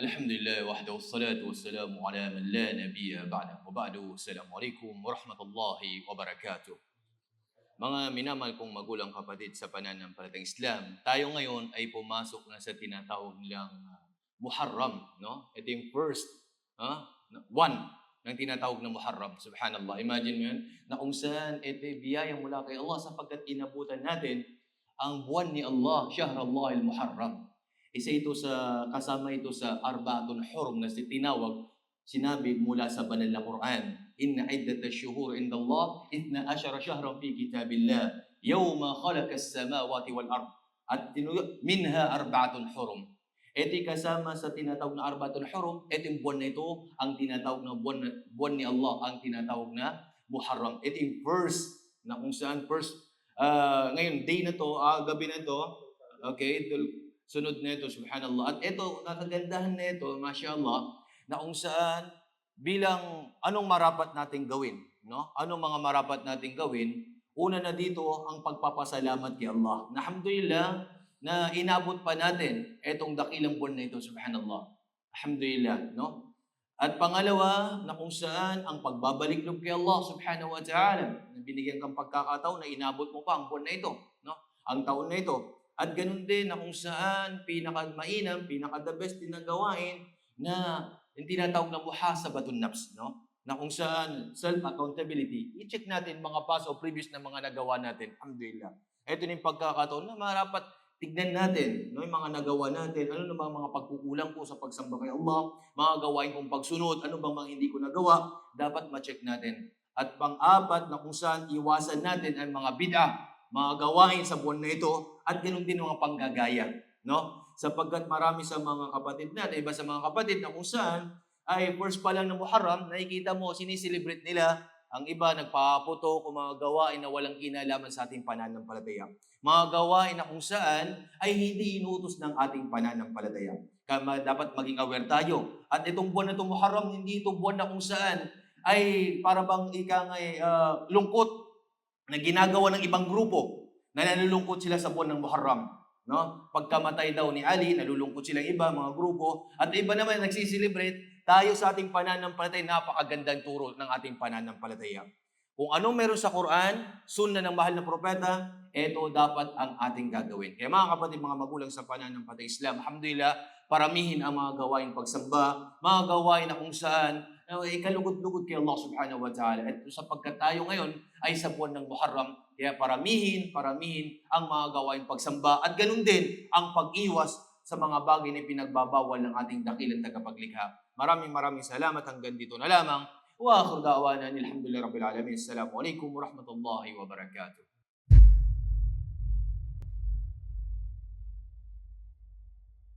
Alhamdulillah wahdahu wassalatu wassalamu ala man la nabiyya ba'da. Wa ba'du, assalamualaikum warahmatullahi wabarakatuh. Mga minamahal kong magulang kapatid sa pananampalatayang Islam, tayo ngayon ay pumasok na sa tinatawag nilang Muharram, no? Ito yung first, one ng tinatawag na Muharram. Subhanallah. Imagine mo yan, na kung saan ito biyaya mula kay Allah sapagkat inabutan natin ang buwan ni Allah, Shahrallah al-Muharram. Isa ito sa, kasama ito sa Arba'atun Hurum na tinawag, sinabi mula sa banal na Quran. Inna iddata syuhur inda Allah, 12 syahran fi kitabillah, yawma khalaqas samawati wal ard. At minha arba'atun hurum. Ito kasama sa tinatawag na Arba'atun Hurum, itong buwan na ito, ang tinatawag na buwan ni Allah, ang tinatawag na Muharram. Ito yung first, na kung saan first, ngayon, day na to, gabi na to, okay, sunod na ito, subhanallah. At ito, nakagandahan na ito, mashallah, na kung saan bilang anong marapat nating gawin, no? Anong mga marapat nating gawin? Una na dito ang pagpapasalamat kay Allah. Alhamdulillah na inabot pa natin itong dakilang buwan na ito, subhanallah. Alhamdulillah, no? At pangalawa, na kung saan ang pagbabalik loob kay Allah subhanahu wa ta'ala, na binigyan kang pagkakataon na inabot mo pa ang buwan na ito, no? Ang taon na ito. At ganun din na kung saan pinaka-mainam, pinaka-the best din na gawain na yung tinatawag na muhasabatun nafs, no? Na kung saan self-accountability, i-check natin mga past o previous na mga nagawa natin. Alhamdulillah. Ito na yung pagkakataon na marapat tignan natin, no, yung mga nagawa natin, ano na mga pagkukulang ko sa pagsamba kay Allah, mga gawain kong pagsunod, ano bang mga hindi ko nagawa, dapat ma-check natin. At pang-apat na kung saan iwasan natin ang mga bid'ah, mga gawain sa buwan na ito, at ganoon din mga panggagaya, no? Sapagkat marami sa mga kapatid natin, iba sa mga kapatid na kung saan ay first pa lang ng Muharram, nakikita mo, siniselebrate nila, ang iba nagpaputo kung mga gawain na walang kinalaman sa ating pananampalataya. Mga gawain na kung saan ay hindi inuutos ng ating pananampalataya. Kaya dapat maging aware tayo. At itong buwan na itong Muharram, hindi ito buwan na kung saan ay para bang lungkot na ginagawa ng ibang grupo na nalulungkot sila sa buwan ng Muharram. No? Pagkamatay daw ni Ali, nalulungkot silang iba, mga grupo. At iba naman nagsiselebrate, tayo sa ating pananampalataya, napakagandang turo ng ating pananampalataya. Kung anong meron sa Quran, sunna ng mahal na propeta, ito dapat ang ating gagawin. Kaya mga kapatid, mga magulang sa pananampalataya Islam, alhamdulillah, paramihin ang mga gawain pagsamba, mga gawain na kung saan ikalugod-lugod kay Allah subhanahu wa ta'ala. At sapagkat tayo ngayon ay sa buwan ng Muharram, kaya paramihin ang mga gawain pagsamba at ganun din ang pag-iwas sa mga bagay na pinagbabawal ng ating dakilang tagapaglikha. Maraming salamat. Hanggang dito na lamang. Wa akhir da'wana alhamdulillahi rabbil alamin. Assalamualaikum warahmatullahi wabarakatuh.